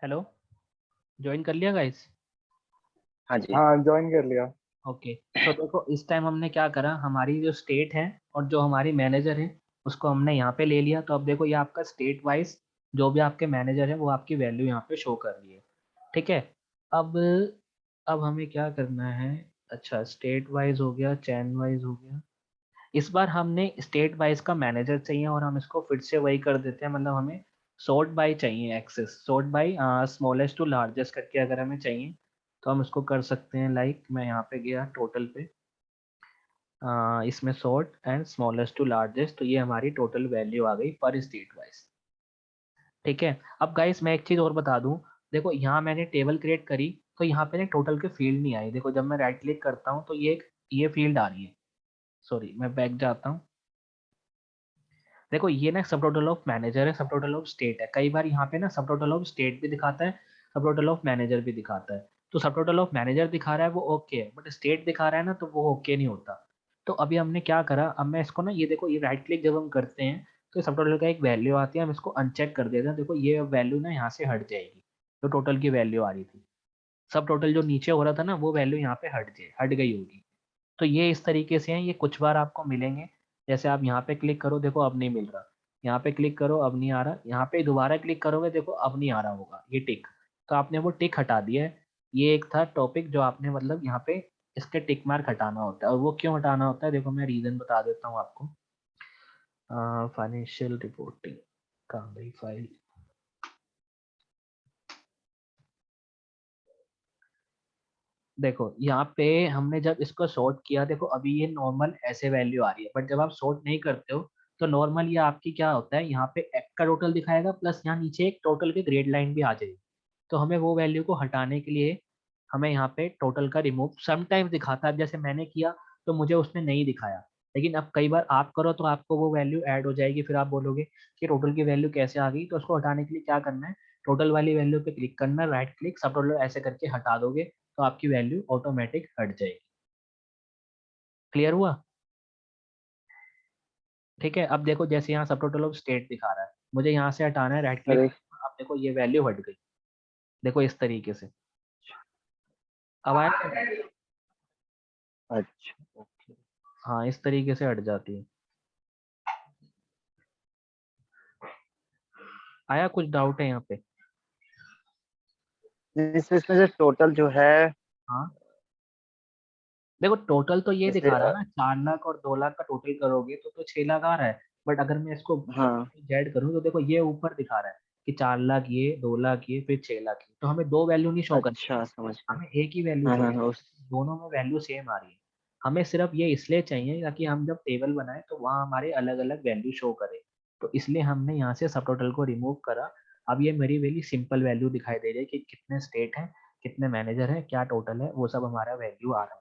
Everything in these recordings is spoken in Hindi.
हेलो। ज्वाइन कर लिया गाइस? हाँ जी। हाँ, ज्वाइन कर लिया। ओके। तो देखो इस टाइम हमने क्या करा, हमारी जो स्टेट है और जो हमारी मैनेजर है उसको हमने यहाँ पे ले लिया। तो अब देखो ये आपका स्टेट वाइज जो भी आपके मैनेजर है वो आपकी वैल्यू यहाँ पे शो कर रही है। ठीक है। अब अब हमें क्या करना है। अच्छा, स्टेट वाइज हो गया, चैन वाइज हो गया। इस बार हमने स्टेट वाइज का मैनेजर चाहिए और हम इसको फिर से वही कर देते हैं। मतलब हमें सॉर्ट बाय चाहिए, access sort by smallest to largest करके अगर हमें चाहिए तो हम इसको कर सकते हैं। लाइक मैं यहाँ पे गया टोटल पे, इसमें sort and smallest to largest, तो ये हमारी टोटल वैल्यू आ गई पर स्टेट वाइज। ठीक है। अब गाइस मैं एक चीज़ और बता दूं। देखो यहाँ मैंने टेबल क्रिएट करी तो यहाँ पे ना टोटल के फील्ड नहीं आई। देखो जब मैं राइट क्लिक करता हूँ तो ये फील्ड आ रही है। सॉरी, मैं बैक जाता हूँ। देखो ये ना सब टोटल ऑफ मैनेजर है, सब टोटल ऑफ स्टेट है। कई बार यहाँ पे ना सब टोटल ऑफ स्टेट भी दिखाता है, सब टोटल ऑफ मैनेजर भी दिखाता है। तो सब टोटल ऑफ मैनेजर दिखा रहा है वो ओके है, बट स्टेट दिखा रहा है ना तो वो ओके नहीं होता। तो अभी हमने क्या करा, अब मैं इसको ना, ये देखो ये राइट क्लिक जब हम करते हैं तो सब टोटल का एक वैल्यू आती है, हम इसको अनचेक कर देते हैं। देखो ये वैल्यू ना यहाँ से हट जाएगी, तो टोटल की वैल्यू आ रही थी। सब टोटल जो नीचे हो रहा था ना वो वैल्यू यहाँ पे हट गई होगी। तो ये इस तरीके से हैं, ये कुछ बार आपको मिलेंगे। जैसे आप यहाँ पे क्लिक करो, देखो अब नहीं मिल रहा। यहाँ पे क्लिक करो, अब नहीं आ रहा। यहाँ पे दोबारा क्लिक करोगे, देखो अब नहीं आ रहा होगा ये टिक। तो आपने वो टिक हटा दिया है। ये एक था टॉपिक जो आपने मतलब यहाँ पे इसके टिक मार्क हटाना होता है। और वो क्यों हटाना होता है, देखो मैं रीजन बता देता हूँ आपको। फाइनेंशियल रिपोर्टिंग कहाँ गई फाइल। देखो यहाँ पे हमने जब इसको सॉर्ट किया, देखो अभी ये नॉर्मल ऐसे वैल्यू आ रही है, बट जब आप सॉर्ट नहीं करते हो तो नॉर्मल ये आपकी क्या होता है, यहाँ पे एक्ट का टोटल दिखाएगा प्लस यहाँ नीचे एक टोटल की ग्रेड लाइन भी आ जाएगी। तो हमें वो वैल्यू को हटाने के लिए हमें यहाँ पे टोटल का रिमूव समटाइम्स दिखाता है। जैसे मैंने किया तो मुझे उसने नहीं दिखाया, लेकिन अब कई बार आप करो तो आपको वो वैल्यू ऐड हो जाएगी। फिर आप बोलोगे कि टोटल की वैल्यू कैसे आ गई। तो उसको हटाने के लिए क्या करना है, टोटल वाली वैल्यू पे क्लिक करना, राइट क्लिक सब टोटल ऐसे करके हटा दोगे तो आपकी वैल्यू ऑटोमेटिक हट जाएगी। क्लियर हुआ? ठीक है। अब देखो जैसे यहाँ सब टोटल ऑफ स्टेट दिखा रहा है, मुझे यहाँ से हटाना है, राइट क्लिक। अरे अब देखो ये वैल्यू हट गई, देखो इस तरीके से। अब आया समझ? अच्छा, ओके। हाँ इस तरीके से हट जाती है। आया कुछ डाउट है यहाँ पे? इसमें से टोटल जो है, हाँ देखो टोटल तो ये जैसे दिखा रहा है ना, 4 लाख और 2 लाख का टोटल करोगे तो 6 लाख आ रहा है। बट अगर मैं इसको हाँ। जेड करूँ तो देखो ये ऊपर दिखा रहा है कि 4 लाख ये, 2 लाख ये, फिर 6 लाख ये। तो हमें दो वैल्यू नहीं शो करनी, अच्छा, समझ गया। हमें एक ही वैल्यू हाँ हाँ चाहिए। हाँ, उस दोनों में वैल्यू सेम आ रही है। हमें सिर्फ ये इसलिए चाहिए ताकि हम जब टेबल बनाए तो वहाँ हमारे अलग अलग वैल्यू शो करे। तो इसलिए हमने यहाँ से सब टोटल को रिमूव करा। अब ये मेरी वेरी सिंपल वैल्यू दिखाई दे रही है कि कितने स्टेट हैं, कितने मैनेजर हैं, क्या टोटल है, वो सब हमारा वैल्यू आ रहा है।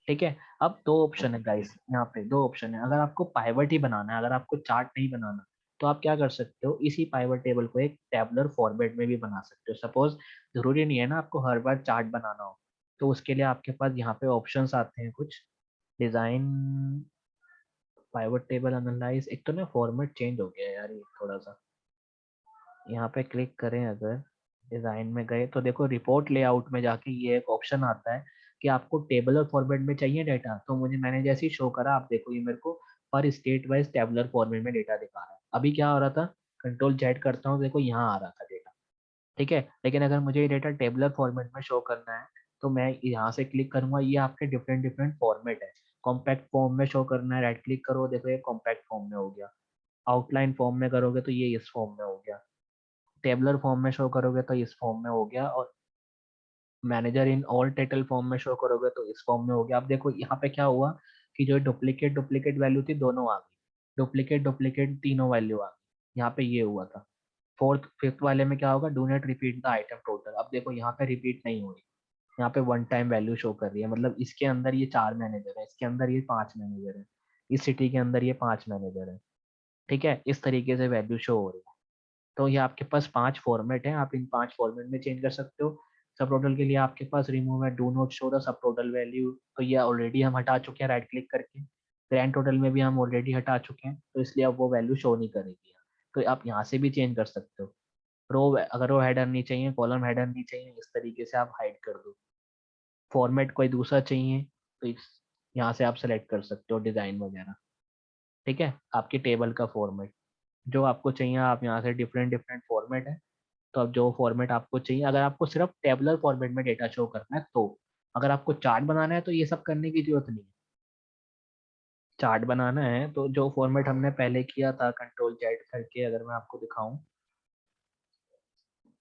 ठीक है। अब दो ऑप्शन है ओके। गाइस, यहाँ पे दो ऑप्शन है। अगर आपको पाइवट ही बनाना है, अगर आपको चार्ट नहीं बनाना, तो आप क्या कर सकते हो, इसी पाइवट टेबल को एक टैबुलर फॉर्मेट में भी बना सकते हो। सपोज जरूरी नहीं है ना आपको हर बार चार्ट बनाना हो, तो उसके लिए आपके पास यहाँ पे ऑप्शंस आते हैं कुछ। डिजाइन, पाइवट टेबल एनालाइज, एक तो ना फॉर्मेट चेंज हो गया है यार ये थोड़ा सा। यहाँ पे क्लिक करें, अगर डिजाइन में गए तो देखो रिपोर्ट लेआउट में जाके ये एक ऑप्शन आता है कि आपको टेबलर फॉर्मेट में चाहिए डेटा। तो मैंने जैसे ही शो करा, आप देखो ये मेरे को पर स्टेट वाइज टेबलर फॉर्मेट में डेटा दिखा रहा है। अभी क्या हो रहा था, कंट्रोल जेड करता हूँ, देखो यहाँ आ रहा था डेटा। ठीक है। लेकिन अगर मुझे ये डेटा टेबलर फॉर्मेट में शो करना है तो मैं यहाँ से क्लिक करूंगा, ये आपके डिफरेंट डिफरेंट फॉर्मेट है। कॉम्पैक्ट फॉर्म में शो करना है, राइट क्लिक करो, देखो ये कॉम्पैक्ट फॉर्म में हो गया। आउटलाइन फॉर्म में करोगे तो ये इस फॉर्म में हो गया। टेबलर फॉर्म में शो करोगे तो इस फॉर्म में हो गया। और manager in all title form में शो करोगे तो इस फॉर्म में हो गया। अब देखो यहाँ पे क्या हुआ कि जो डुप्लीकेट डुप्लीकेट वैल्यू थी दोनों आ गई, डुप्लीकेट डुप्लीकेट तीनों वैल्यू आ गई। यहाँ पे ये हुआ था। फोर्थ फिफ्थ वाले में क्या होगा, do not repeat the item total. अब देखो यहाँ पे रिपीट नहीं हो रही, यहाँ पे वन टाइम वैल्यू शो कर रही है। मतलब इसके अंदर ये 4 मैनेजर है, इसके अंदर ये 5 मैनेजर है, इस सिटी के अंदर ये 5 मैनेजर है। ठीक है। इस तरीके से वैल्यू शो हो रही है। तो ये आपके पास 5 फॉर्मेट हैं, आप इन 5 फॉर्मेट में चेंज कर सकते हो। सब टोटल के लिए आपके पास रिमूव है, do not show the sub total value, तो ये ऑलरेडी हम हटा चुके हैं राइट क्लिक करके। ग्रैंड टोटल में भी हम ऑलरेडी हटा चुके हैं, तो इसलिए अब वो वैल्यू शो नहीं करेगी। तो आप यहाँ से भी चेंज कर सकते हो। रो, अगर रो हेडर नहीं चाहिए, कॉलम हेडर नहीं चाहिए, इस तरीके से आप हाइड कर दो। फॉर्मेट कोई दूसरा चाहिए तो इस यहाँ से आप सेलेक्ट कर सकते हो, डिज़ाइन वगैरह। ठीक है, आपकी टेबल का फॉर्मेट जो आपको चाहिए, आप यहाँ से डिफरेंट डिफरेंट फॉर्मेट है, तो अब जो फॉर्मेट आपको चाहिए, अगर आपको सिर्फ टेबलर फॉर्मेट में डेटा शो करना है तो, अगर आपको चार्ट बनाना है तो ये सब करने की जरूरत नहीं है। चार्ट बनाना है तो जो फॉर्मेट हमने पहले किया था कंट्रोल जेड करके, अगर मैं आपको दिखाऊं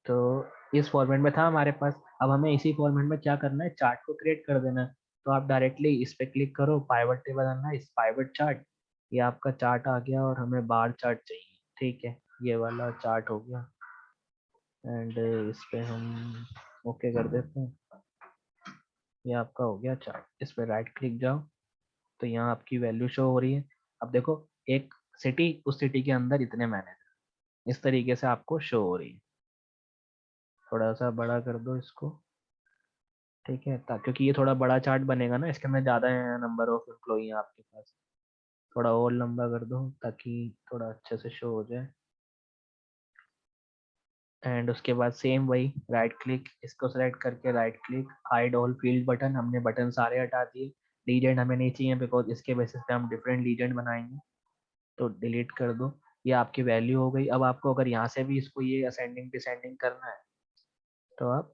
तो इस फॉर्मेट में था हमारे पास। अब हमें इसी फॉर्मेट में क्या करना है, चार्ट को क्रिएट कर देना है। तो आप डायरेक्टली इस पे क्लिक करो, पाइवट टेबल आना है, इस पाइवट चार्ट, ये आपका चार्ट आ गया और हमें बार चार्ट चाहिए। ठीक है, ये वाला चार्ट हो गया एंड इस पे हम ओके कर देते हैं। ये आपका हो गया चार्ट, इस पे राइट क्लिक जाओ तो यहाँ आपकी वैल्यू शो हो रही है। अब देखो, एक सिटी, उस सिटी के अंदर इतने मैनेजर, इस तरीके से आपको शो हो रही है। थोड़ा सा बड़ा कर दो इसको। ठीक है, क्योंकि ये थोड़ा बड़ा चार्ट बनेगा ना, इसके अंदर ज़्यादा नंबर ऑफ एम्प्लॉई हैं आपके पास। थोड़ा और लंबा कर दो ताकि थोड़ा अच्छे से शो हो जाए। एंड उसके बाद सेम वही राइट क्लिक, इसको सेलेक्ट करके right click, hide all field button, हमने बटन सारे हटा दिए। लीजेंड हमें नहीं चाहिए बिकॉज इसके बेसिस पे हम डिफरेंट लीजेंड बनाएंगे, तो डिलीट कर दो। ये आपकी वैल्यू हो गई। अब आपको अगर यहाँ से भी इसको ये असेंडिंग डिसेंडिंग करना है तो आप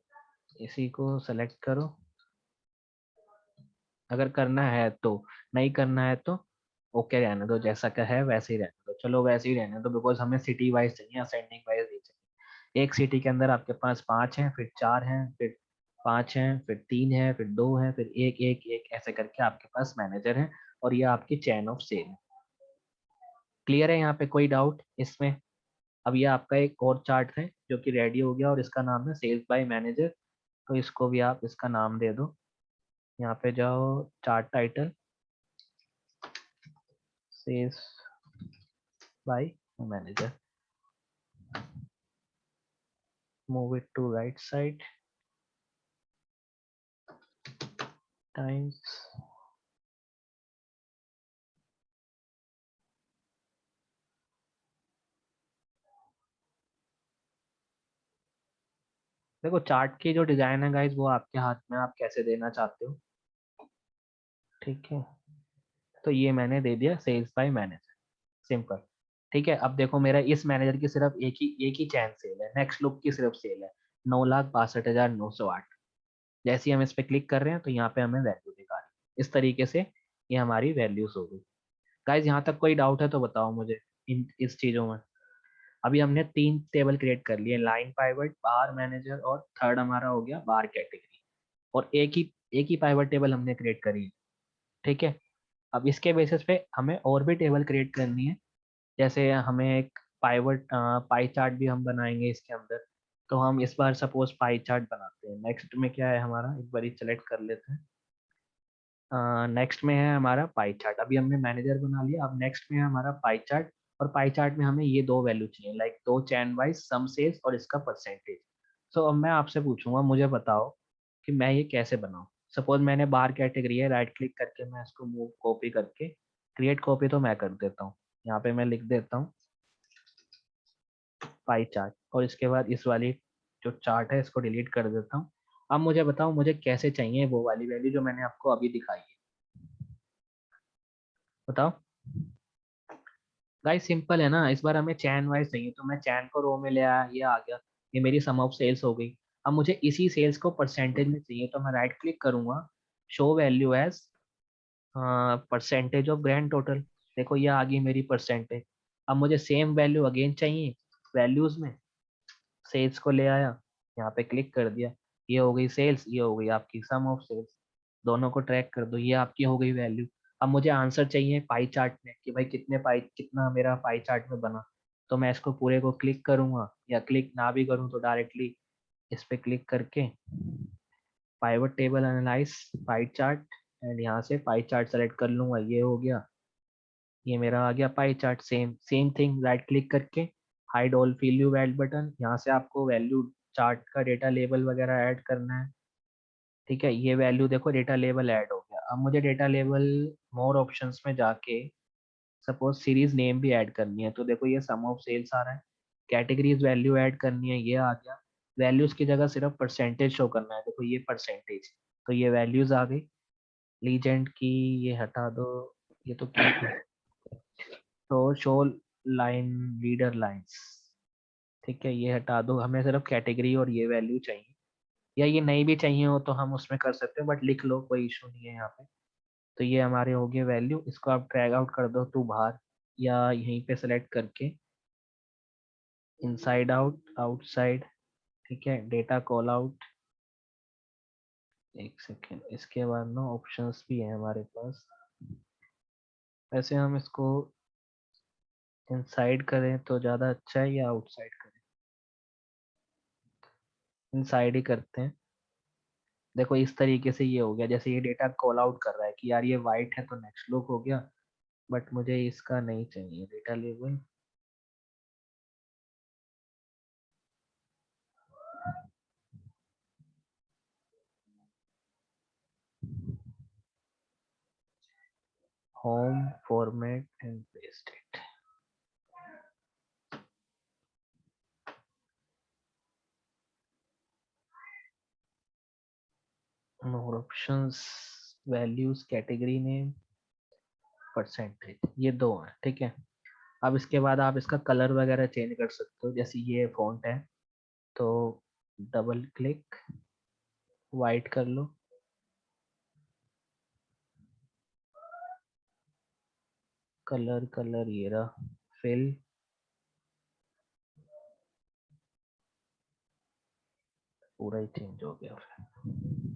इसी को सेलेक्ट करो, अगर करना है तो। नहीं करना है तो ओके रहने दो, जैसा का है वैसे ही रहने दो। चलो वैसे ही रहने दो बिकॉज हमें सिटी वाइज चाहिए, असेंडिंग वाइज नहीं चाहिए। एक सिटी के अंदर आपके पास 5 हैं, फिर 4 हैं, फिर 5 हैं, फिर 3 हैं, फिर 2 हैं, फिर एक एक एक ऐसे करके आपके पास मैनेजर हैं, और ये आपकी चेन ऑफ सेल है। क्लियर है यहाँ पे कोई डाउट इसमें? अब ये आपका एक और चार्ट है जो कि रेडी हो गया और इसका नाम है सेल्स बाय मैनेजर। तो इसको भी आप इसका नाम दे दो। यहाँ पे जाओ, chart title sales by manager, move it to right side, times. देखो चार्ट की जो डिजाइन है गाइज वो आपके हाथ में, आप कैसे देना चाहते हो। ठीक है, तो ये मैंने दे दिया सेल्स बाय मैनेजर, सिंपल। ठीक है, अब देखो मेरा इस मैनेजर की सिर्फ एक ही चैन सेल है, नेक्स्ट लुक की सिर्फ सेल है 9,62,908। जैसे ही हम इस पे क्लिक कर रहे हैं तो यहाँ पे हमें वैल्यू दिखा रही है। इस तरीके से ये हमारी वैल्यूज हो गई। गाइज यहाँ तक कोई डाउट है तो बताओ मुझे इन इस चीजों में। अभी हमने 3 टेबल क्रिएट कर लिए, लाइन पाइवट, बार मैनेजर, और थर्ड हमारा हो गया बार कैटेगरी। और एक ही पाइवट टेबल हमने क्रिएट करी है। ठीक है, अब इसके बेसिस पे हमें और भी टेबल क्रिएट करनी है। जैसे हमें एक पाइवट पाई चार्ट भी हम बनाएंगे इसके अंदर। तो हम इस बार सपोज पाई चार्ट बनाते हैं। नेक्स्ट में क्या है हमारा, एक बार सेलेक्ट कर लेते हैं। नेक्स्ट में है हमारा पाई चार्ट। अभी हमने मैनेजर बना लिया, अब नेक्स्ट में है हमारा पाई चार्ट। और पाई चार्ट में हमें ये दो वैल्यू चाहिए, लाइक दो चैन वाइज सम सेल्स और इसका परसेंटेज। सो अब मैं आपसे पूछूंगा, मुझे बताओ कि मैं ये कैसे बनाऊं। सपोज मैंने बार कैटेगरी है, राइट क्लिक करके मैं इसको मूव कॉपी करके, क्रिएट कॉपी तो मैं कर देता हूँ। यहाँ पे मैं लिख देता हूँ पाई चार्ट, और इसके बाद इस वाली जो चार्ट है इसको डिलीट कर देता हूँ। अब मुझे बताओ मुझे कैसे चाहिए वो वाली वैल्यू जो मैंने आपको अभी दिखाई है, बताओ। गाइस सिंपल है ना, इस बार हमें चैन वाइज चाहिए तो मैं चैन को रो में ले आया, ये आ गया, ये मेरी सम ऑफ सेल्स हो गई। अब मुझे इसी सेल्स को परसेंटेज में चाहिए तो मैं राइट क्लिक करूंगा, show value as percentage of grand total. देखो ये आ गई मेरी परसेंटेज। अब मुझे सेम वैल्यू अगेन चाहिए वैल्यूज में, सेल्स को ले आया, यहाँ पे क्लिक कर दिया, ये हो गई सेल्स, ये हो गई आपकी सम ऑफ सेल्स। दोनों को ट्रैक कर दो, ये आपकी हो गई वैल्यू। अब मुझे आंसर चाहिए पाई चार्ट में कि भाई कितना मेरा पाई चार्ट में बना। तो मैं इसको पूरे को क्लिक करूंगा, या क्लिक ना भी करूं तो डायरेक्टली इस पे क्लिक करके pivot table analyse pie chart, and यहाँ से पाई चार्ट सेलेक्ट कर लूंगा, ये हो गया, ये मेरा आ गया pie chart. Same same thing, right click करके hide all value add button, यहाँ से आपको वैल्यू चार्ट का डेटा लेबल वगैरह ऐड करना है। ठीक है, ये वैल्यू देखो डेटा लेबल ऐड हो गया। अब मुझे डेटा लेबल मोर ऑप्शंस में जाके सपोज सीरीज नेम भी ऐड करनी है, तो देखो ये सम ऑफ सेल्स आ रहा है। कैटेगरीज वैल्यू ऐड करनी है, ये आ गया। वैल्यूज की जगह सिर्फ परसेंटेज शो करना है, देखो ये परसेंटेज, तो ये वैल्यूज आ गई। लीजेंड की ये हटा दो, ये तो की थी। तो शो लाइन रीडर लाइंस, ठीक है, ये हटा दो, हमें सिर्फ कैटेगरी और ये वैल्यू चाहिए। या ये नहीं भी चाहिए हो तो हम उसमें कर सकते हो, बट लिख लो, कोई इशू नहीं है यहाँ पे। तो ये हमारे हो गए वैल्यू, इसको आप ड्रैग आउट कर दो टू बाहर, या यहीं पे सेलेक्ट करके इनसाइड आउट, आउटसाइड, ठीक है, डेटा कॉल आउट। एक सेकेंड, इसके बाद ना ऑप्शंस भी है हमारे पास। वैसे हम इसको इनसाइड करें तो ज़्यादा अच्छा है या आउटसाइड करें? इनसाइड ही करते हैं। देखो इस तरीके से ये हो गया, जैसे ये डेटा कॉल आउट कर रहा है कि यार ये वाइट है तो नेक्स्ट लुक हो गया, बट मुझे इसका नहीं चाहिए data label. Home format and paste it. More options, values, category name, percentage, ये दो हैं, ठीक है। अब इसके बाद आप इसका कलर वगैरह चेंज कर सकते हो, जैसे ये फॉन्ट है तो डबल क्लिक, वाइट कर लो, कलर कलर ये रहा, फिल, पूरा ही चेंज हो गया फिर।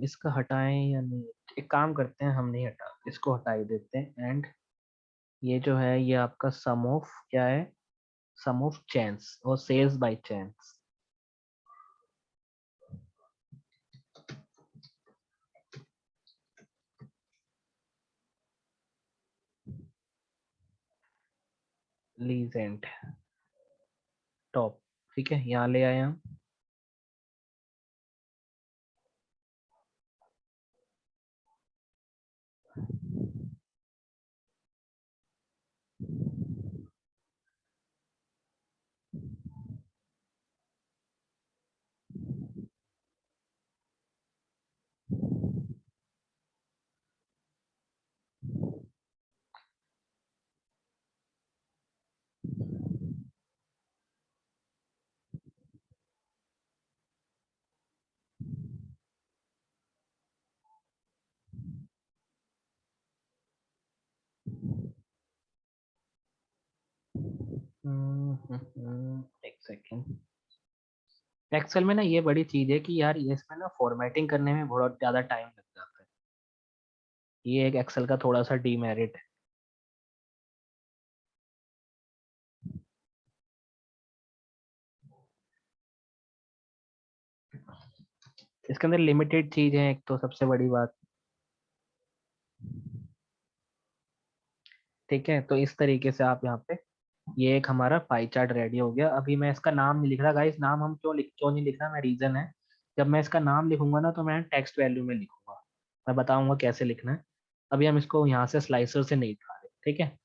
इसका हटाएं या नहीं? एक काम करते हैं, हम नहीं हटा, इसको हटा ही देते हैं। एंड ये जो है ये आपका सम ऑफ क्या है, सम ऑफ चैंस और sales by chance. Legend top, ठीक है, यहाँ ले आए हम। एक सेकेंड। एक्सेल में ना ये बड़ी चीज है कि यार ये इसमें ना फॉर्मेटिंग करने में बहुत ज्यादा टाइम लग जाता है, ये एक एक्सेल का थोड़ा सा डीमेरिट है। इसके अंदर लिमिटेड चीज है, एक तो सबसे बड़ी बात, ठीक है। तो इस तरीके से आप यहाँ पे, ये एक हमारा पाई चार्ट रेडी हो गया। अभी मैं इसका नाम नहीं लिख रहा गाइस, नाम हम क्यों नहीं लिख रहा, मैं रीजन है, जब मैं इसका नाम लिखूंगा ना तो मैं टेक्स्ट वैल्यू में लिखूंगा, मैं बताऊंगा कैसे लिखना है। अभी हम इसको यहाँ से स्लाइसर से नहीं उठा रहे, ठीक है।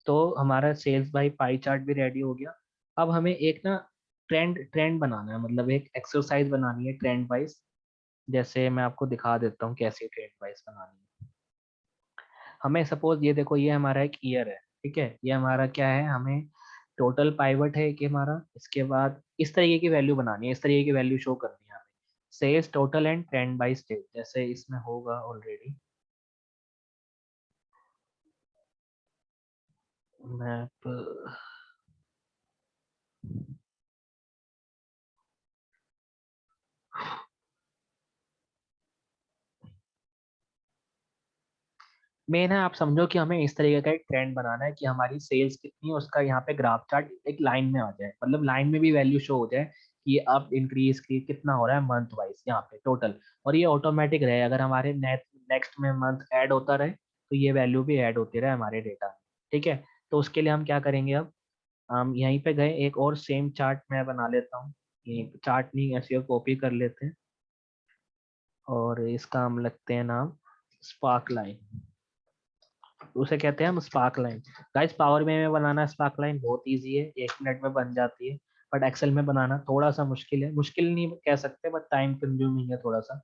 तो हमारा सेल्स बाय पाई चार्ट भी रेडी हो गया। अब हमें एक ना ट्रेंड ट्रेंड बनाना है, मतलब एक एक्सरसाइज बनानी है ट्रेंड वाइज। जैसे मैं आपको दिखा देता हूँ कैसे ट्रेंड वाइज बनानी है। हमें सपोज ये देखो, ये हमारा एक ईयर है, ठीक है, ये हमारा क्या है, हमें टोटल पाइवट है कि हमारा, इसके बाद इस तरीके की वैल्यू बनानी है, इस तरीके की वैल्यू शो करनी है हमें, sales total and trend by state, जैसे इसमें होगा ऑलरेडी मैप। मेन है, आप समझो कि हमें इस तरीके का एक ट्रेंड बनाना है कि हमारी सेल्स कितनी है, उसका यहाँ पे ग्राफ चार्ट एक लाइन में आ जाए, मतलब लाइन में भी वैल्यू शो हो जाए कि अब इंक्रीज की कितना हो रहा है मंथ वाइज यहाँ पे टोटल। और ये ऑटोमेटिक रहे, अगर हमारे नेक्स्ट में मंथ ऐड होता रहे तो ये वैल्यू भी ऐड होती रहे हमारे डेटा में, ठीक है। तो उसके लिए हम क्या करेंगे, अब हम यहीं पे गए, एक और सेम चार्ट मैं बना लेता हूँ, ये चार्ट नहीं ऐसे कॉपी कर लेते हैं, और इसका हम लगते हैं नाम स्पार्क लाइन। उसे कहते हैं हम spark line. Guys power BI में बनाना स्पार्क लाइन बहुत इजी है, 1 मिनट में बन जाती है। बट एक्सेल में बनाना थोड़ा सा मुश्किल है, मुश्किल नहीं कह सकते बट टाइम कंज्यूमिंग है थोड़ा सा।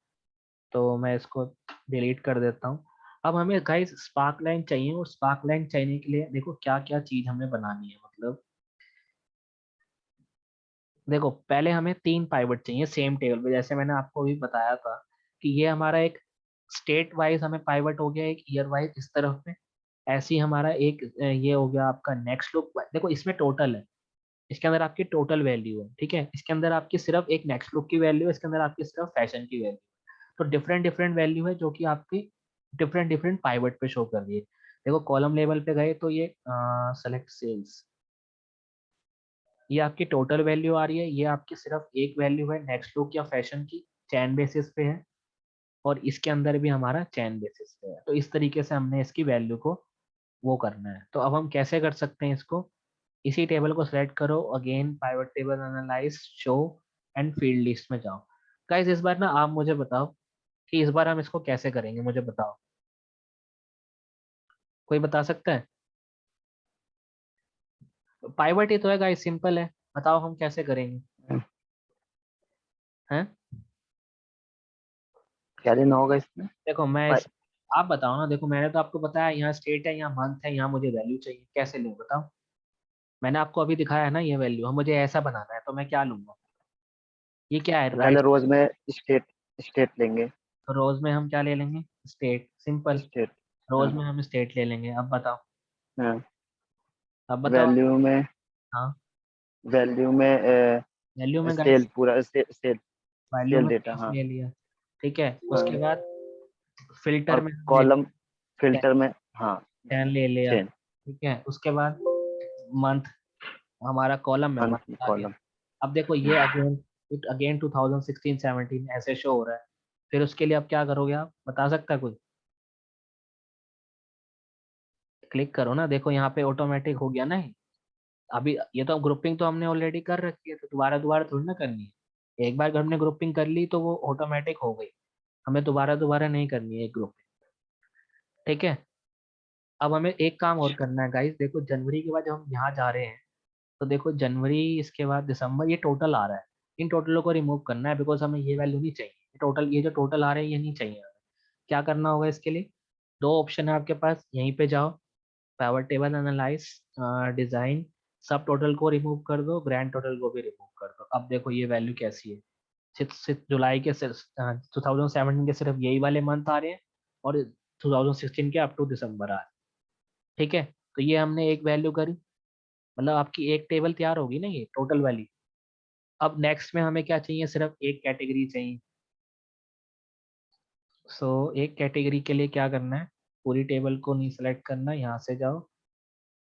तो मैं इसको डिलीट कर देता हूँ। अब हमें गाइस स्पार्क लाइन चाहिए, और स्पार्क लाइन चाहिए के लिए देखो क्या क्या चीज हमें बनानी है। मतलब देखो पहले हमें 3 पाइवट चाहिए सेम टेबल पे, जैसे मैंने आपको अभी बताया था कि ये हमारा एक स्टेट वाइज हमें पाइवट हो गया, एक ईयर वाइज इस तरफ पे। ऐसे ही हमारा एक ये हो गया आपका नेक्स्ट लुक। देखो इसमें टोटल है, इसके अंदर आपकी टोटल वैल्यू है, ठीक है। इसके अंदर आपकी सिर्फ एक नेक्स्ट लुक की वैल्यू है, इसके अंदर आपकी सिर्फ फैशन की वैल्यू। तो डिफरेंट डिफरेंट वैल्यू है जो कि आपकी डिफरेंट डिफरेंट पाइवट पे शो कर रही है। देखो कॉलम लेवल पे गए तो ये सेलेक्ट सेल्स, ये आपकी टोटल वैल्यू आ रही है, ये आपकी सिर्फ एक वैल्यू है नेक्स्ट लुक या फैशन की, चैन बेसिस पे है। और इसके अंदर भी हमारा चैन बेसिस पे है। तो इस तरीके से हमने इसकी वैल्यू को वो करना है। तो अब हम कैसे कर सकते हैं इसको, इसी टेबल को सिलेक्ट करो, again pivot table analyse, show and field list में जाओ। गाइस इस बार ना आप मुझे बताओ कि इस बार हम इसको कैसे करेंगे, मुझे बताओ, कोई बता सकता है? पाइवट ही तो है गाइस, सिंपल है, बताओ हम कैसे करेंगे हैं। क्या देना होगा इसमें? देखो मैं फाइ- इस, आप बताओ ना, देखो मैंने तो आपको बताया यहाँ स्टेट है, यहाँ मंथ है, यहाँ मुझे वैल्यू चाहिए, कैसे लूँ बताओ। मैंने आपको अभी दिखाया है ना ये वैल्यू, हम मुझे ऐसा बनाना है तो मैं क्या लूंगा, ये क्या है तो पहले राइट। रोज में स्टेट स्टेट लेंगे। तो रोज में हम क्या ले लेंगे, स्टेट, सिंपल। स्टेट। रोज हाँ। में हम स्टेट ले लेंगे। अब बताओ, हाँ। अब बताओ। वैल्यू में हाँ वैल्यू में वैल्यू में सेल गाइस, पूरा सेल वैल्यू सेल में डेटा। price हाँ। ले लिया, ठीक है। उसके हाँ। बाद फिल्टर और में हम ले कॉलम लिया, फिल्टर में। हाँ। 10 ले लिया, चेन। ठीक है। उसके बाद मंथ, हमारा कॉलम में मंथ मंथ आ गया। कॉलम। अब देखो ये अगेन, इट अगेन 2016 17 ऐसे शो हो रहा है। फिर उसके लिए आप क्या करोगे, आप बता सकता है कोई? क्लिक करो ना, देखो यहाँ पे ऑटोमेटिक हो गया ना ये। अभी ये तो ग्रुपिंग तो हमने ऑलरेडी कर रखी है, तो दोबारा दोबारा थोड़ी ना करनी है। एक बार अगर हमने ग्रुपिंग कर ली तो वो ऑटोमेटिक हो गई, हमें दोबारा दोबारा नहीं करनी है एक ग्रुपिंग, ठीक है। अब हमें एक काम और करना है गाइस, देखो जनवरी के बाद जब हम यहाँ जा रहे हैं, तो देखो जनवरी, इसके बाद दिसंबर, ये टोटल आ रहा है। इन टोटलों को रिमूव करना है, बिकॉज हमें ये वैल्यू नहीं चाहिए, टोटल ये जो टोटल आ रहे हैं ये नहीं चाहिए हमें। क्या करना होगा इसके लिए, दो ऑप्शन है आपके पास, यहीं पे जाओ, पावर टेबल एनालाइज, डिजाइन, सब टोटल को रिमूव कर दो, ग्रैंड टोटल को भी रिमूव कर दो। अब देखो ये वैल्यू कैसी है, सिर्फ सिर्फ जुलाई के 2017 के सिर्फ यही वाले मंथ आ रहे हैं, और 2016 के अप टू दिसंबर आ रहे हैं, ठीक है। तो ये हमने एक वैल्यू करी, मतलब आपकी एक टेबल तैयार होगी ना ये टोटल वैल्यू। अब नेक्स्ट में हमें क्या चाहिए, सिर्फ एक कैटेगरी चाहिए। सो एक कैटेगरी के लिए क्या करना है, पूरी टेबल को नहीं सेलेक्ट करना, यहाँ से जाओ,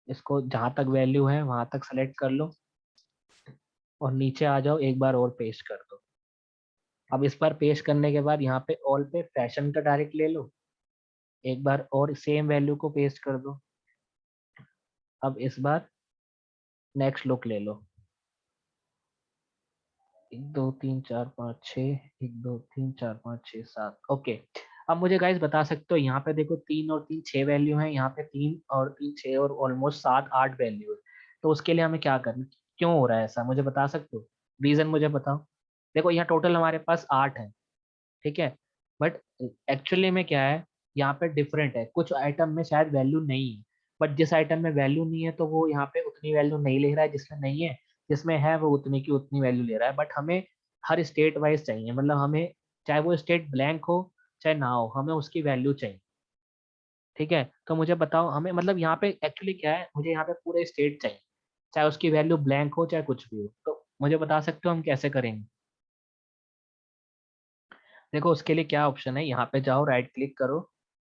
इसको जहाँ तक वैल्यू है वहां तक सेलेक्ट कर लो, और नीचे आ जाओ, एक बार और पेस्ट कर दो। अब इस बार पेस्ट करने के बाद यहाँ पे ऑल पे फैशन का डायरेक्ट ले लो, एक बार और सेम वैल्यू को पेस्ट कर दो। अब इस बार नेक्स्ट लुक ले लो, 1 2 3 4 5 6, 1 2 3 4 5 6 7, ओके। अब मुझे गाइस बता सकते हो, यहाँ पे देखो 3 और 3 6 वैल्यू है, यहाँ पे 3 और 3 6 और ऑलमोस्ट 7 8 वैल्यू है। तो उसके लिए हमें क्या करना, क्यों हो रहा है ऐसा, मुझे बता सकते हो, रीजन मुझे बताओ। देखो यहाँ टोटल हमारे पास 8 है, ठीक है। बट एक्चुअली में क्या है, यहाँ पे डिफरेंट है, कुछ आइटम में शायद वैल्यू नहीं है। बट जिस आइटम में वैल्यू नहीं है तो वो यहाँ पे उतनी वैल्यू नहीं ले रहा है, जिसमें नहीं है, जिसमें है वो उतनी की उतनी वैल्यू ले रहा है। बट हमें हर स्टेट वाइज चाहिए, मतलब हमें चाहे वो स्टेट ब्लैंक हो चाहे ना हो, हमें उसकी वैल्यू चाहिए, ठीक है। तो मुझे बताओ हमें, मतलब यहाँ पे एक्चुअली क्या है, मुझे यहाँ पे पूरे स्टेट चाहिए, चाहे उसकी वैल्यू ब्लैंक हो चाहे कुछ भी हो। तो मुझे बता सकते हो हम कैसे करेंगे? देखो उसके लिए क्या ऑप्शन है, यहाँ पे जाओ, राइट क्लिक करो।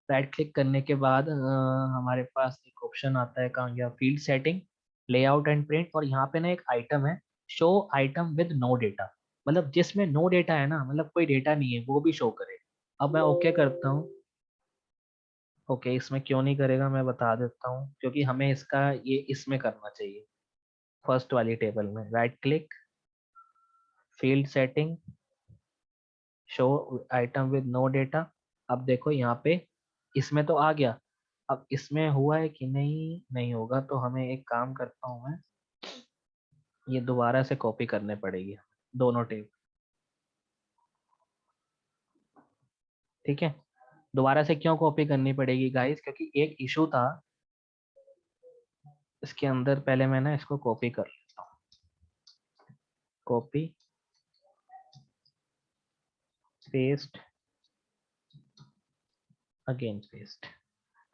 राइट क्लिक करने के बाद हमारे पास एक ऑप्शन आता है, कहाँ गया, field setting, layout and print. और यहाँ पे ना एक आइटम है, show item with no data, मतलब जिसमें नो डेटा है ना, मतलब कोई डेटा नहीं है, वो भी शो करे। अब मैं ओके करता हूँ। ओके इसमें क्यों नहीं करेगा मैं बता देता हूँ, क्योंकि हमें इसका ये इसमें करना चाहिए, फर्स्ट वाली टेबल में, right click, field setting, show item with no data. अब देखो यहाँ पे इसमें तो आ गया। अब इसमें हुआ है कि नहीं, नहीं होगा, तो हमें एक काम करता हूँ मैं, ये दोबारा से कॉपी करने पड़ेगी दोनों टेबल। ठीक है, दोबारा से क्यों कॉपी करनी पड़ेगी गाइस, क्योंकि एक इशू था इसके अंदर। पहले मैं ना इसको कॉपी कर लेता हूँ, कॉपी पेस्ट अगेन पेस्ट।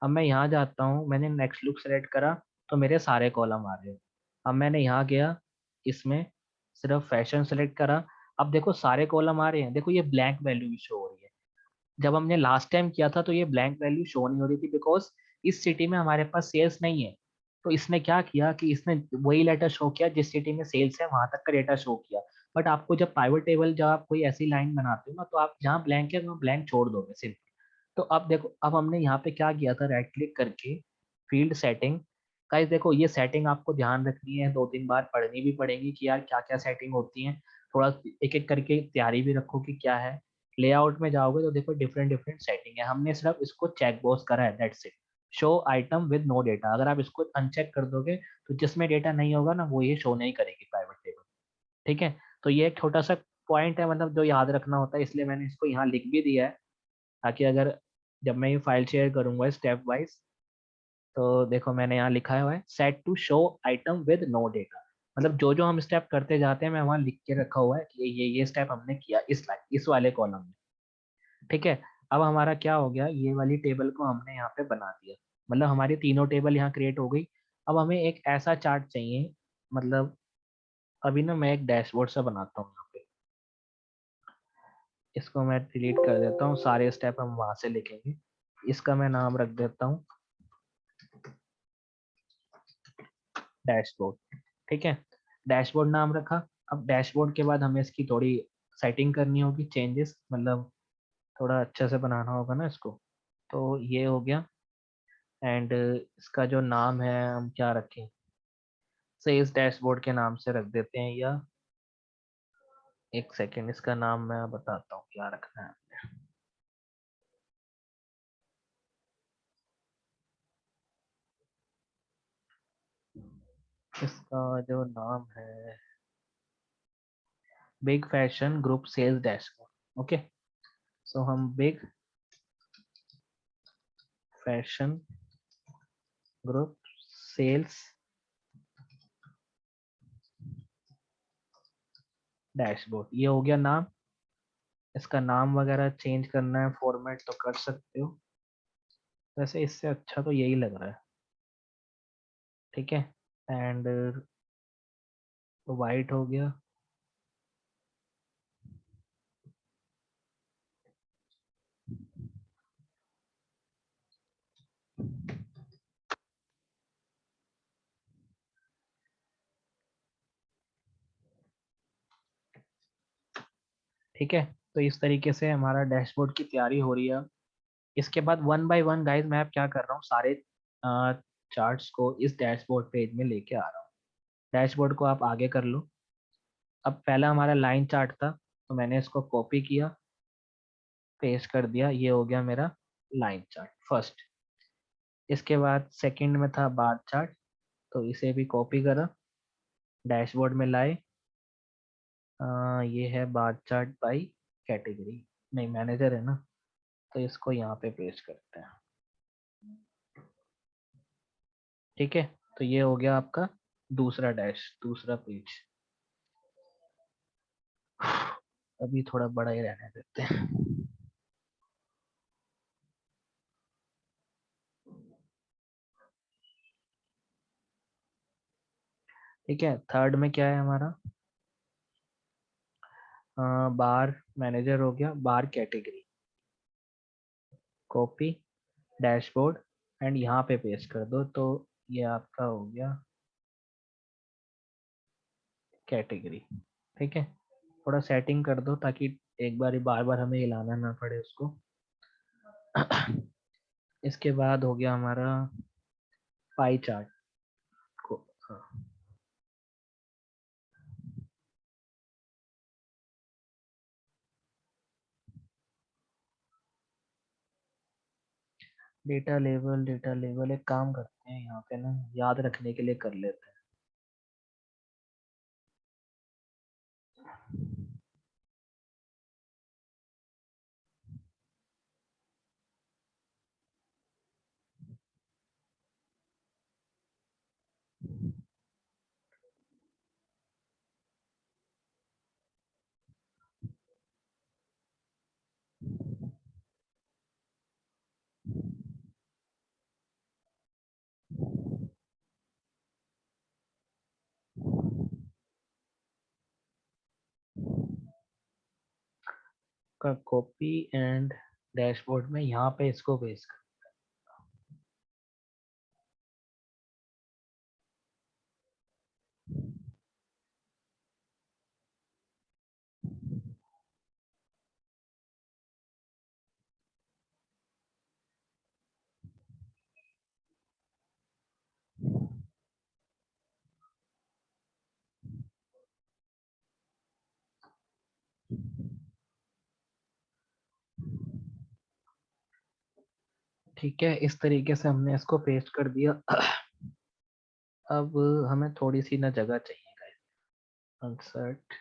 अब मैं यहाँ जाता हूँ, मैंने नेक्स्ट लुक सेलेक्ट करा तो मेरे सारे कॉलम आ रहे हैं। अब मैंने यहाँ गया, इसमें सिर्फ फैशन सेलेक्ट करा, अब देखो सारे कॉलम आ रहे हैं। देखो ये ब्लैंक वैल्यू भी शो हो रही है। जब हमने लास्ट टाइम किया था तो ये ब्लैंक वैल्यू शो नहीं हो रही थी, बिकॉज इस सिटी में हमारे पास सेल्स नहीं है। तो इसने क्या किया कि इसने वही लेटर शो किया जिस सिटी में सेल्स है वहां तक का डेटा शो किया। बट आपको जब पाइवट टेबल, जब आप कोई ऐसी लाइन बनाते हो ना, तो आप जहाँ ब्लैंक है वहाँ ब्लैंक छोड़ दोगे सिर्फ। तो अब देखो, अब हमने यहाँ पे क्या किया था, राइट क्लिक करके फील्ड सेटिंग। गाइस देखो ये सेटिंग आपको ध्यान रखनी है, 2-3 बार पढ़नी भी पड़ेगी कि यार क्या क्या सेटिंग होती है। थोड़ा एक एक करके तैयारी भी रखो कि क्या है। लेआउट में जाओगे तो देखो डिफरेंट डिफरेंट सेटिंग है, हमने सिर्फ इसको चेक बॉक्स करा है, that's it. Show item with no data, अगर आप इसको अनचेक कर दोगे तो जिसमें डेटा नहीं होगा ना वो ये शो नहीं करेगी प्राइवेट टेबल। ठीक है, तो ये एक छोटा सा पॉइंट है, मतलब जो याद रखना होता है, इसलिए मैंने इसको यहाँ लिख भी दिया है, ताकि अगर जब मैं ये फाइल शेयर करूंगा स्टेप वाइज, तो देखो मैंने यहाँ लिखा हुआ है set to show item with no data. मतलब जो जो हम स्टेप करते जाते हैं मैं वहाँ लिख के रखा हुआ है कि ये स्टेप हमने किया इस लाइन इस वाले कॉलम में। ठीक है, अब हमारा क्या हो गया, ये वाली टेबल को हमने यहाँ पे बना दिया, मतलब हमारी तीनों टेबल यहाँ क्रिएट हो गई। अब हमें एक ऐसा चार्ट चाहिए, मतलब अभी ना मैं एक डैशबोर्ड सा बनाता हूँ यहाँ पे। इसको मैं डिलीट कर देता हूँ, सारे स्टेप हम वहां से लिखेंगे। इसका मैं नाम रख देता हूँ डैशबोर्ड। ठीक है, डैशबोर्ड नाम रखा। अब डैशबोर्ड के बाद हमें इसकी थोड़ी सेटिंग करनी होगी, चेंजेस, मतलब थोड़ा अच्छे से बनाना होगा ना इसको। तो ये हो गया। एंड इसका जो नाम है हम क्या रखें, से इस डैशबोर्ड के नाम से रख देते हैं, या एक सेकेंड, इसका नाम मैं बताता हूँ क्या रखना है। इसका जो नाम है big fashion group sales dashboard. Okay, so हम big fashion group sales dashboard, ये हो गया नाम। इसका नाम वगैरह चेंज करना है, फॉर्मेट तो कर सकते हो, वैसे इससे अच्छा तो यही लग रहा है। ठीक है, एंड वाइट हो गया। ठीक है, तो इस तरीके से हमारा डैशबोर्ड की तैयारी हो रही है। इसके बाद वन बाय वन गाइस मैं अब क्या कर रहा हूँ, सारे चार्ट्स को इस डैशबोर्ड पेज में लेके आ रहा हूँ। डैशबोर्ड को आप आगे कर लो। अब पहला हमारा लाइन चार्ट था, तो मैंने इसको कॉपी किया, पेस्ट कर दिया, ये हो गया मेरा लाइन चार्ट फर्स्ट। इसके बाद सेकंड में था बार चार्ट, तो इसे भी कॉपी करा, डैशबोर्ड में लाए। ये है बार चार्ट बाई कैटेगरी, नहीं मैनेजर है ना, तो इसको यहाँ पे पेस्ट करते हैं। ठीक है, तो ये हो गया आपका दूसरा दूसरा पेज। अभी थोड़ा बड़ा ही रहने देते हैं। ठीक है, थर्ड में क्या है हमारा, बार मैनेजर हो गया, बार कैटेगरी, कॉपी डैशबोर्ड, एंड यहाँ पे पेस्ट कर दो, तो ये आपका हो गया कैटेगरी। ठीक है, थोड़ा सेटिंग कर दो ताकि एक बार ही बार बार हमें हिलाना ना पड़े उसको। इसके बाद हो गया हमारा पाई चार्ट को, हाँ, डेटा लेवल एक काम करते हैं यहाँ पे ना, याद रखने के लिए कर लेते हैं। का कॉपी एंड डैशबोर्ड में यहाँ पे इसको पेस्ट कर। ठीक है, इस तरीके से हमने इसको पेस्ट कर दिया। अब हमें थोड़ी सी ना जगह चाहिए गाइस। इंसर्ट,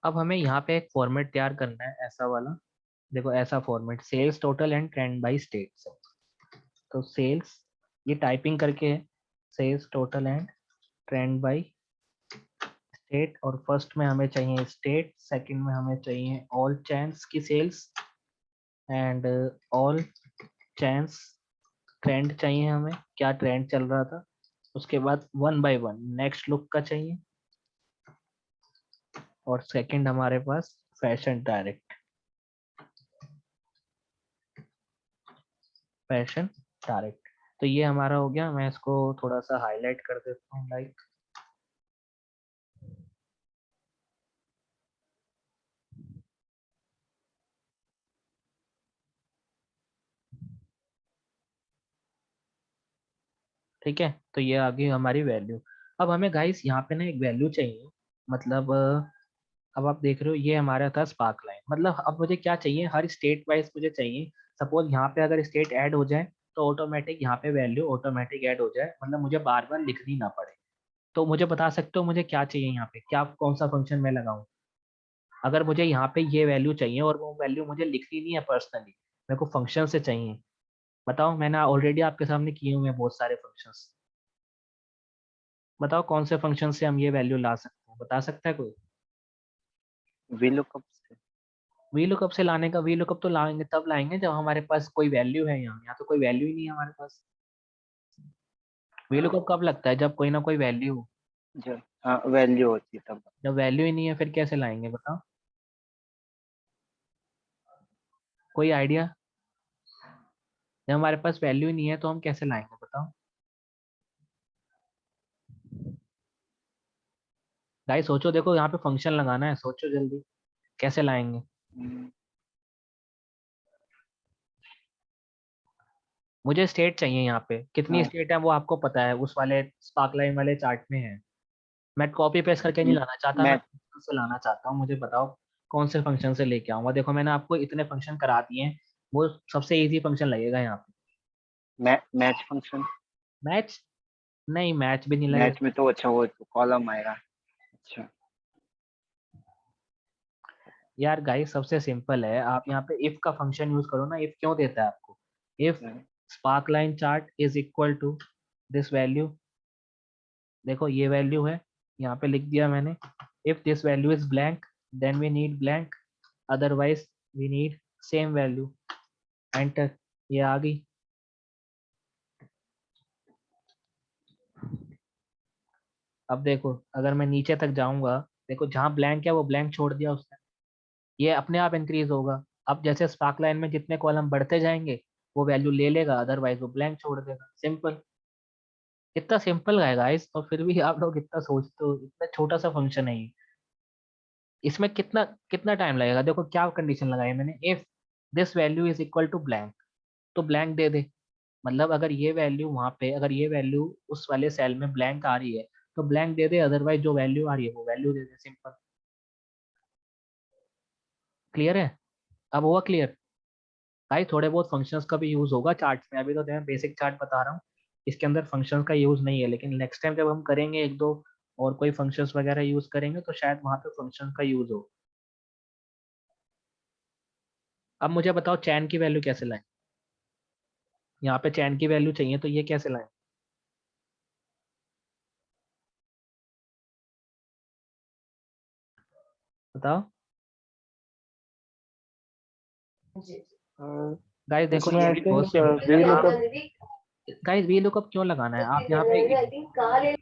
अब हमें यहाँ पे एक फॉर्मेट तैयार करना है ऐसा वाला। देखो ऐसा format, sales total and trend by state. तो सेल्स ये टाइपिंग करके है, sales total and trend by state, और फर्स्ट में हमें चाहिए स्टेट, सेकंड में हमें चाहिए ऑल चैन्स की sales and all chains trend चाहिए हमें, क्या ट्रेंड चल रहा था। उसके बाद one by one next look का चाहिए, और सेकंड हमारे पास फैशन डायरेक्ट, फैशन डायरेक्ट। तो ये हमारा हो गया। मैं इसको थोड़ा सा हाईलाइट कर देता हूँ, लाइक ठीक है। तो ये आ गई हमारी वैल्यू। अब हमें गाइस यहाँ पे ना एक वैल्यू चाहिए, मतलब अब आप देख रहे हो ये हमारा था स्पार्क लाइन। मतलब अब मुझे क्या चाहिए, हर स्टेट वाइज मुझे चाहिए। सपोज यहाँ पे अगर स्टेट ऐड हो जाए तो ऑटोमेटिक यहाँ पे वैल्यू ऑटोमेटिक ऐड हो जाए, मतलब मुझे बार बार लिखनी ना पड़े। तो मुझे बता सकते हो मुझे क्या चाहिए यहाँ पे, क्या कौन सा फंक्शन मैं लगाऊं। अगर मुझे यहाँ पे ये वैल्यू चाहिए और वो वैल्यू मुझे लिखनी नहीं है पर्सनली, मेरे को फंक्शन से चाहिए, बताओ। मैंने ऑलरेडी आपके सामने किए हुए हैं बहुत सारे फंक्शंस। बताओ कौन से फंक्शन से हम ये वैल्यू ला सकते हैं, बता सकता है कोई। VLOOKUP से। वी लुकअप से लाने का, वी लुकअप तो लाएंगे तब लाएंगे जब हमारे पास कोई वैल्यू है। यहाँ तो कोई वैल्यू ही नहीं है हमारे पास। वी लुकअप कब लगता है, जब कोई ना कोई वैल्यू हो। जो हाँ वैल्यू होती है तब। जब वैल्यू ही नहीं है फिर कैसे लाएंगे, बताओ। कोई आइडिया। जब हमारे पास वैल्यू ही नहीं है तो हम कैसे लाएंगे, बताओ। गाइस सोचो, देखो यहाँ पे फंक्शन लगाना है, सोचो जल्दी, कैसे लाएंगे। हम्म, मुझे स्टेट चाहिए यहाँ पे, कितनी हाँ स्टेट है वो आपको पता है, उस वाले स्पार्क लाइन वाले चार्ट में है। मैं कॉपी पेस्ट करके नहीं लाना चाहता, मैं मैच फंक्शन से लाना चाहता हूँ। मुझे बताओ कौन से फंक्शन से लेके आऊंगा। देखो मैंने आपको इतने फंक्शन करा दिए हैं, वो सबसे इजी फंक्शन लगेगा यहाँ पे। Match function. मैच, नहीं मैच भी नहीं लगेगा। मैच में तो अच्छा वो तो कॉलम आएगा। अच्छा। यार गाइस सबसे सिंपल है, आप यहाँ पे इफ का फंक्शन यूज करो ना। इफ क्यों देता है आपको, if sparkline chart is equal to this value. देखो ये वैल्यू है, यहाँ पे लिख दिया मैंने। If this value is blank then we need blank, otherwise we need same value. Enter, ये आ गई। अब देखो अगर मैं नीचे तक जाऊंगा, देखो जहाँ ब्लैंक है वो ब्लैंक छोड़ दिया उसने, ये अपने आप इंक्रीज होगा। अब जैसे स्पार्क लाइन में जितने कॉलम बढ़ते जाएंगे वो वैल्यू ले लेगा, अदरवाइज वो ब्लैंक छोड़ देगा। सिंपल, इतना सिंपल है गाइस, और फिर भी आप लोग इतना सोचते हो। इतना छोटा सा फंक्शन है ये, इसमें कितना कितना टाइम लगेगा। देखो क्या कंडीशन लगाई है मैंने, if this value is equal to blank, तो ब्लैंक दे दे। मतलब अगर ये वैल्यू वहां पे, अगर ये वैल्यू उस वाले सेल में ब्लैंक आ रही है तो ब्लैंक दे दे, अदरवाइज जो वैल्यू आ रही है वो वैल्यू दे दे, सिंपल। क्लियर है? अब हुआ क्लियर? भाई थोड़े बहुत फंक्शंस का भी यूज होगा चार्ट्स में, अभी तो मैं बेसिक चार्ट बता रहा हूँ, इसके अंदर फंक्शंस का यूज नहीं है, लेकिन नेक्स्ट टाइम जब हम करेंगे एक दो और कोई फंक्शंस वगैरह यूज करेंगे तो शायद वहां पे फंक्शंस का यूज हो। अब मुझे बताओ चैन की वैल्यू कैसे लाएं? यहाँ पे चैन की वैल्यू चाहिए तो ये कैसे लाएं? बताओ। गाइस देखो इसमें ये आई भी बहुत थिंक सिंपल है वी आप। लुकअप। गाइस वी लुकअप क्यों लगाना है? आप यहाँ पे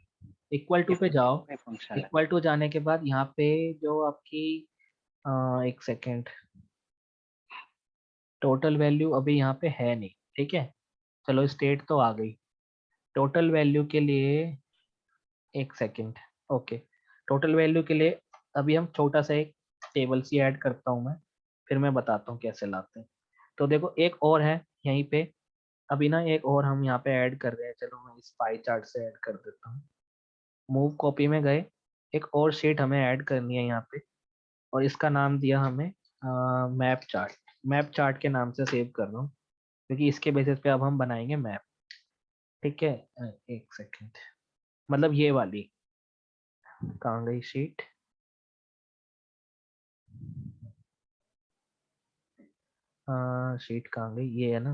इक्वल टू पे जाओ। फंक्शन है। इक्वल टू जाने के बाद यहाँ पे जो आपकी एक सेकेंड, टोटल वैल्यू अभी यहाँ पे है नहीं, ठीक है। चलो स्टेट तो आ गई। टोटल वैल्यू के लिए एक सेकेंड, ओके। टोटल वैल्यू के लिए अभी हम छोटा सा एक टेबल सी ऐड करता हूँ मैं, फिर मैं बताता हूँ कैसे लाते हैं। तो देखो एक और है यहीं पे, अभी ना एक और हम यहाँ पे ऐड कर रहे हैं, चलो मैं इस पाई चार्ट से ऐड कर देता हूँ। मूव कॉपी में गए, एक और शीट हमें ऐड करनी है यहाँ पे, और इसका नाम दिया हमें मैप चार्ट। मैप चार्ट के नाम से सेव कर रहा हूँ, क्योंकि इसके बेसिस पे अब हम बनाएंगे मैप। ठीक है, एक सेकेंड, मतलब ये वाली कहाँ गई शीट? शीट कहाँ गई? ये है ना।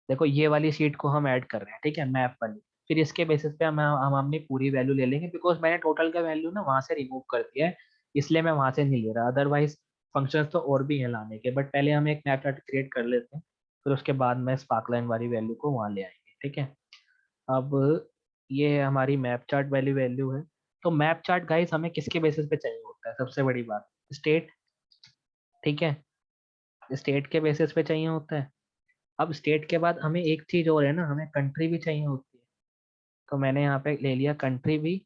देखो ये वाली शीट को हम ऐड कर रहे हैं, ठीक है, मैप वाली। फिर इसके बेसिस पे हम अपनी पूरी वैल्यू ले लेंगे, बिकॉज मैंने टोटल का वैल्यू ना वहां से रिमूव कर दिया है, इसलिए मैं वहां से नहीं ले रहा। अदरवाइज फंक्शन तो और भी हैं लाने के, बट पहले हम एक मैप चार्ट क्रिएट कर लेते हैं, फिर उसके बाद में स्पार्कलाइन वाली वैल्यू को वहां ले आएंगे, ठीक है। अब ये हमारी मैप चार्ट वाली वैल्यू है। तो मैप चार्ट गाइस हमें किसके बेसिस पे चाहिए होता है? सबसे बड़ी बात, स्टेट, ठीक है। स्टेट के बेसिस पे चाहिए होता है। अब स्टेट के बाद हमें एक चीज और है ना, हमें कंट्री भी चाहिए होती है। तो मैंने यहाँ पे ले लिया कंट्री भी,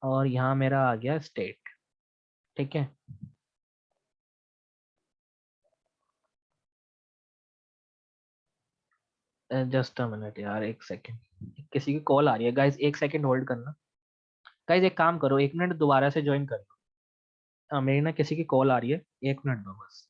और यहाँ मेरा आ गया स्टेट, ठीक है। जस्ट अ मिनट यार, एक सेकेंड, किसी की कॉल आ रही है गाइस, एक सेकेंड होल्ड करना। गाइस एक काम करो, एक मिनट दोबारा से ज्वाइन कर लो। मेरी ना किसी की कॉल आ रही है, एक मिनट दो बस।